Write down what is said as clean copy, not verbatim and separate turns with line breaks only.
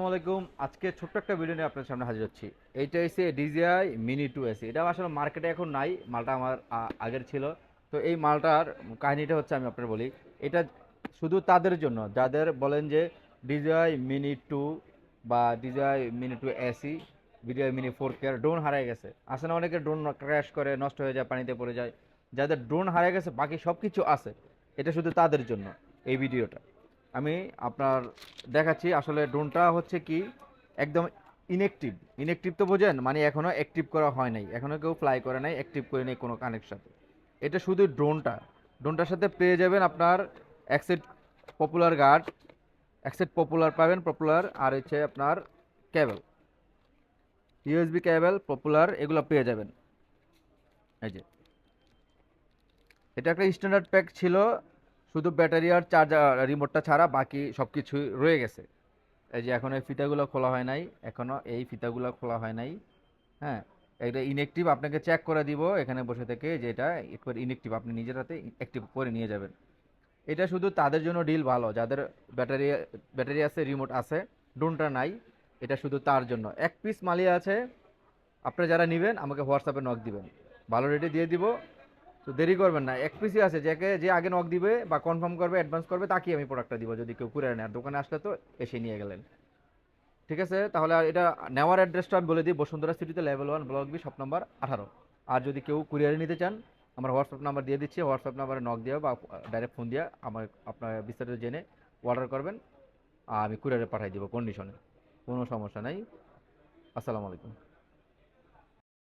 আসসালামু আলাইকুম। আজকে ছোট্ট একটা ভিডিও নিয়ে আপনার সামনে হাজির হচ্ছি। এইটা হচ্ছে DJI মিনি 2 এসি। এটা আসলে মার্কেটে এখন নাই, মালটা আমার আগের ছিল। তো এই মালটার কাহিনীটা হচ্ছে আমি আপনার বলি। এটা শুধু তাদের জন্য যাদের বলেন যে DJI মিনি 2 বা DJI mini 2 AC, DJI mini 4K drone হারিয়ে গেছে। আসলে অনেকে ড্রোন ক্র্যাশ করে নষ্ট হয়ে যায়, পানিতে পড়ে যায়। যাদের ড্রোন হারিয়ে গেছে বাকি সব কিছু আছে, এটা শুধু তাদের জন্য এই ভিডিওটা। আমি আপনার দেখাচ্ছি। আসলে ড্রোনটা হচ্ছে কি একদম ইনঅ্যাক্টিভ। ইনঅ্যাক্টিভ তো বোঝেন, মানে এখনো অ্যাক্টিভ করা হয় নাই, এখনো কেউ ফ্লাই করে নাই, অ্যাক্টিভ করে নেই কোনো কানেকশন। এটা শুধু ড্রোনটার সাথে পেয়ে যাবেন আপনার এক সেট পপুলার গার্ড, এক সেট পপুলার পাবেন, পপুলার আর হচ্ছে আপনার কেবল, ইউএসবি কেবল পপুলার এগুলো পেয়ে যাবেন। এই যে এটা একটা স্ট্যান্ডার্ড প্যাক ছিল, শুধু ব্যাটারি আর চার্জার রিমোটটা ছাড়া বাকি সব কিছুই রয়ে গেছে। এই যে এখন এই ফিতাগুলো খোলা হয় নাই, এখনো এই ফিতাগুলো খোলা হয় নাই। হ্যাঁ, এটা ইনঅ্যাক্টিভ, আপনাকে চেক করে দিব এখানে বসে থেকে যে এটা একবার ইনঅ্যাক্টিভ, আপনি নিজের হাতে অ্যাক্টিভ করে নিয়ে যাবেন। এটা শুধু তাদের জন্য ডিল ভালো যাদের ব্যাটারি ব্যাটারি আছে, রিমোট আছে, ড্রোনটা নাই। এটা শুধু তার জন্য এক পিস মালি আছে। আপনারা যারা নেবেন আমাকে হোয়াটসঅ্যাপে নক দিবেন, ভালো রেটে দিয়ে দিব। তো দেরি করবেন না, এক পিসই আছে, যে আগে নক দিবে বা কনফার্ম করবে অ্যাডভান্স করবে তাকেই আমি প্রোডাক্টটা দিব, যদি কেউ কুরিয়ার নেয়। আর দোকানে আসলে তো এসে নিয়ে গেলেন। ঠিক আছে, তাহলে আর এটা নেওয়ার অ্যাড্রেসটা আমি বলে দিই। বসুন্ধরা সিটিতে level 1 block B, shop number 18। আর যদি কেউ কুরিয়ারে নিতে চান, আমার হোয়াটসঅ্যাপ নাম্বার দিয়ে দিচ্ছি, হোয়াটসঅ্যাপ নাম্বারে নক দিয়ে বা ডাইরেক্ট ফোন দিয়ে আমার আপনার বিস্তারিত জেনে অর্ডার করবেন। আর আমি কুরিয়ারে পাঠিয়ে দিব কন্ডিশনে, কোনো সমস্যা নাই। আসসালামু আলাইকুম।